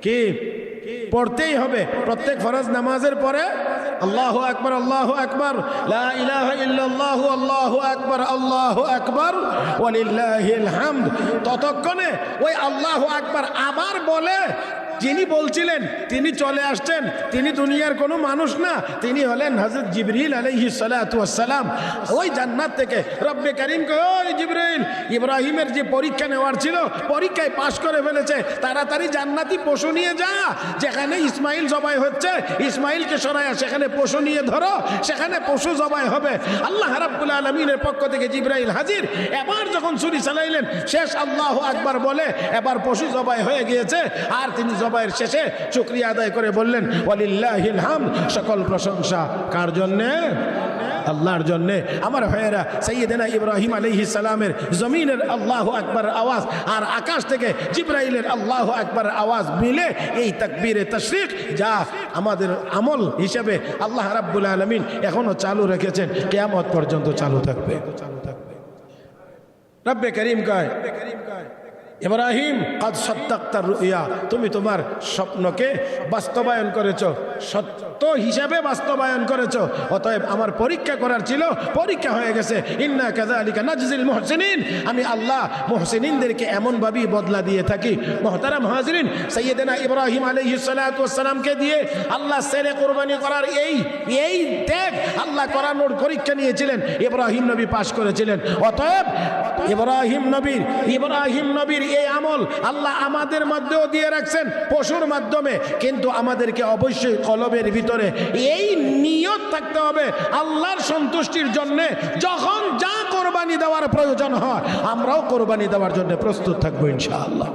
কি পড়তেই হবে? প্রত্যেক ফরজ নামাজের পরে আল্লাহু আকবার, আল্লাহু আকবার, লা ইলাহা ইল্লাল্লাহু, আল্লাহু আকবার, আল্লাহু আকবার ওয়ালিল্লাহিল হামদ। ততক্ষণে ওই আল্লাহু আকবার আবার বলে যিনি বলছিলেন তিনি চলে আসছেন। তিনি দুনিয়ার কোনো মানুষ না, তিনি হলেন হযরত জিবরিল আলাইহিস সালাতু ওয়াস সালাম। ওই জান্নাত থেকে রব্বে কারীম কয়, ওই জিবরিল, ইব্রাহিমের যে পরীক্ষা নেওয়ার ছিল পরীক্ষায় পাশ করে ফেলেছে, তাড়াতাড়ি জান্নাতি পশু নিয়ে যা, যেখানে ইসমাইল জবাই হচ্ছে ইসমাইলকে সরায়া সেখানে পশু নিয়ে ধরো, সেখানে পশু জবাই হবে। আল্লাহ রাব্বুল আলামিনের পক্ষ থেকে জিবরাইল হাজির। এবার যখন ছুরি চালাইলেন, শেষ আল্লাহু আকবার বলে এবার পশু জবাই হয়ে গিয়েছে। আর তিনি জবাইয়ের শেষে শুকরিয়া আদায় করে বললেন ওয়ালিল্লাহিল হামদ, সকল প্রশংসা কার জন্যে? আল্লাহর জন্যে। আমার ভাইয়েরা, সাইয়েদনা ইব্রাহিম আলাইহিস সালামের জমিনের আল্লাহু আকবার আওয়াজ আর আকাশ থেকে জিবরাইলের আল্লাহু আকবার আওয়াজ মিলে এই তাকবীরে তাশরিক, যা আমাদের আমল হিসেবে আল্লাহ রাব্বুল আলামিন এখনো চালু রেখেছেন, কিয়ামত পর্যন্ত চালু থাকবে। রব্বে কারীম কয়, ইব্রাহিম কাদ সাদ্দাক্তা রুইয়া, তুমি তোমার স্বপ্নকে বাস্তবায়ন করেছো, সত্য হিসাবে বাস্তবায়ন করেছো। অতএব আমার পরীক্ষা করার ছিল, পরীক্ষা হয়ে গেছে। ইন্না কাযালিকা নাজজিল মুহসিনিন, আমি আল্লাহ মুহসিনিনদেরকে এমনভাবেই বদলা দিয়ে থাকি। মুহতারাম হাজিরিন, সাইয়েদনা ইব্রাহিম আলাইহিস সালাতু ওয়াস সালামকে দিয়ে আল্লাহ ছেলে কুরবানি করার এই ত্যাগ আল্লাহ করানোর পরীক্ষা নিয়েছিলেন, ইব্রাহিম নবী পাশ করেছিলেন। অতএব ইব্রাহিম নবীর এই আমল আল্লাহ আমাদের মধ্যেও দিয়ে রাখছেন পশুর মাধ্যমে, কিন্তু আমাদেরকে অবশ্যই কলবের ভিতরে এই নিয়ত থাকতে হবে আল্লাহর সন্তুষ্টির জন্য। যখন যা কোরবানি দেওয়ার প্রয়োজন হয় আমরাও কোরবানি দেওয়ার জন্য প্রস্তুত থাকবো ইনশাআল্লাহ।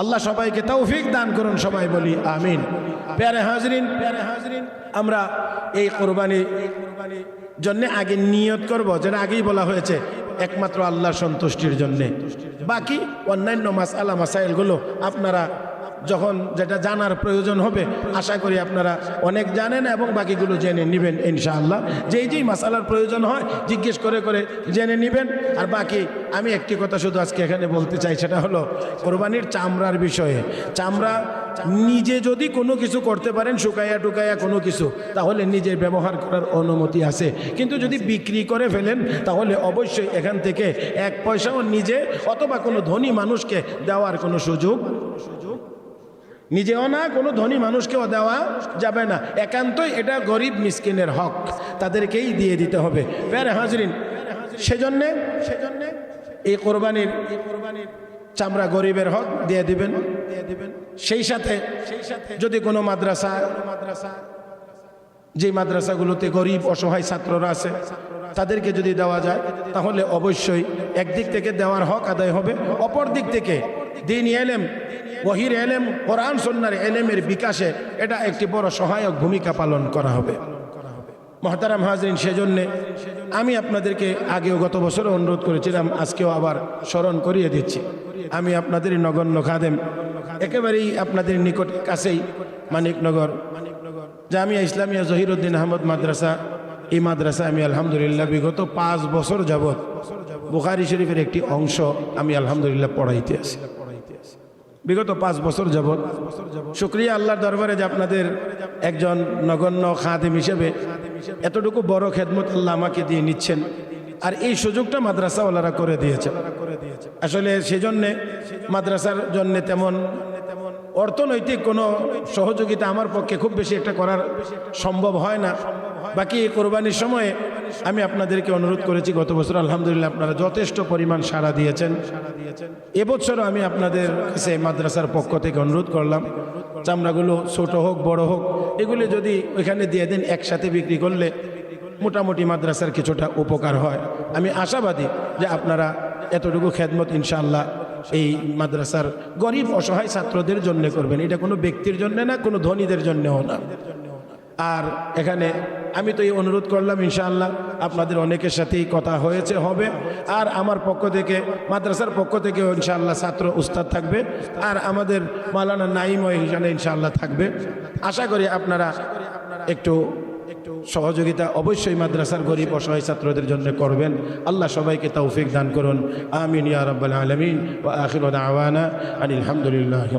আল্লাহ সবাইকে তৌফিক দান করুন, সবাই বলি আমিন। প্যারে হাজরিন, আমরা এই কোরবানি জন্য আগে নিয়ত করব, যেটা আগেই বলা হয়েছে, একমাত্র আল্লাহর সন্তুষ্টির জন্যে। বাকি অন্যান্য মাসআলা মাসাইলগুলো আপনারা যখন যেটা জানার প্রয়োজন হবে আশা করি আপনারা অনেক জানেন এবং বাকিগুলো জেনে নেবেন ইনশাআল্লাহ। যেই মাসালার প্রয়োজন হয় জিজ্ঞেস করে জেনে নেবেন। আর বাকি আমি একটি কথা শুধু আজকে এখানে বলতে চাই, সেটা হলো কোরবানির চামড়ার বিষয়ে। চামড়া নিজে যদি কোনো কিছু করতে পারেন, শুকাইয়া টুকাইয়া কোনো কিছু, তাহলে নিজে ব্যবহার করার অনুমতি আছে। কিন্তু যদি বিক্রি করে ফেলেন তাহলে অবশ্যই এখান থেকে 1 পয়সাও নিজে অথবা কোনো ধনী মানুষকে দেওয়ার কোনো সুযোগ, নিজেও না কোনো ধনী মানুষকেও দেওয়া যাবে না। একান্তই এটা গরিব মিসকিনের হক, তাদেরকেই দিয়ে দিতে হবে। প্যারে হাজরিন, সেজন্যে এই কোরবানির চামড়া গরিবের হক দিয়ে দিবেন। সেই সাথে যদি কোনো মাদ্রাসা, যে মাদ্রাসাগুলোতে গরিব অসহায় ছাত্ররা আছে তাদেরকে যদি দেওয়া যায় তাহলে অবশ্যই একদিক থেকে দেওয়ার হক আদায় হবে, অপর দিক থেকে দ্বীনি ইলম, ওহীর ইলম, কোরআন সুন্নাহর ইলমের বিকাশে এটা একটি বড় সহায়ক ভূমিকা পালন করা হবে। মহতারাম হাজরিন, সেজন্যে আমি আপনাদেরকে আগেও গত বছরও অনুরোধ করেছিলাম, আজকেও আবার স্মরণ করিয়ে দিচ্ছি। আমি আপনাদের নগণ্য খাদেম, একেবারেই আপনাদের নিকট কাছেই মানিকনগর জামিয়া ইসলামিয়া জহিরুদ্দিন আহমদ মাদ্রাসা, এই মাদ্রাসা আমি আলহামদুলিল্লাহ বিগত 5 বছর যাবৎ বুখারী শরীফের একটি অংশ আমি আলহামদুলিল্লাহ পড়াইতে আছি। বিগত 5 বছর যাবৎ শুকরিয়া আল্লাহর দরবারে যে আপনাদের একজন নগণ্য খাদেম হিসেবে এতটুকু বড় খেদমত আল্লাহ আমাকে দিয়ে নিচ্ছেন, আর এই সুযোগটা মাদ্রাসাওয়ালারা করে দিয়েছে। আসলে সেজন্যে মাদ্রাসার জন্য তেমন অর্থনৈতিক কোনো সহযোগিতা আমার পক্ষে খুব বেশি একটা করার সম্ভব হয় না। বাকি কোরবানির সময়ে আমি আপনাদেরকে অনুরোধ করেছি, গত বছর আলহামদুলিল্লাহ আপনারা যথেষ্ট পরিমাণ সাড়া দিয়েছেন। এবছরও আমি আপনাদের কাছে মাদ্রাসার পক্ষ থেকে অনুরোধ করলাম, চামড়াগুলো ছোট হোক বড় হোক এগুলি যদি ওইখানে দিয়ে দেন, একসাথে বিক্রি করলে মোটামুটি মাদ্রাসার কিছুটা উপকার হয়। আমি আশাবাদী যে আপনারা এতটুকু খেদমত ইনশাআল্লাহ এই মাদ্রাসার গরিব অসহায় ছাত্রদের জন্য করবেন। এটা কোনো ব্যক্তির জন্য না, কোনো ধনীদের জন্যও না। আর এখানে আমি তো এই অনুরোধ করলাম, ইনশাআল্লাহ আপনাদের অনেকের সাথেই কথা হয়েছে, হবে। আর আমার পক্ষ থেকে, মাদ্রাসার পক্ষ থেকে ইনশাআল্লাহ ছাত্র উস্তাদ থাকবে, আর আমাদের মাওলানা নাইম হিসাবে ইনশাআল্লাহ থাকবে। আশা করি আপনারা একটু সহযোগিতা অবশ্যই মাদ্রাসার গরিব অসহায় ছাত্রদের জন্য করবেন। আল্লাহ সবাইকে তৌফিক দান করুন। আমিন ইয়া রাব্বাল আলামিন ওয়া আখিরু দাওয়ানা আনিল হামদুলিল্লাহি।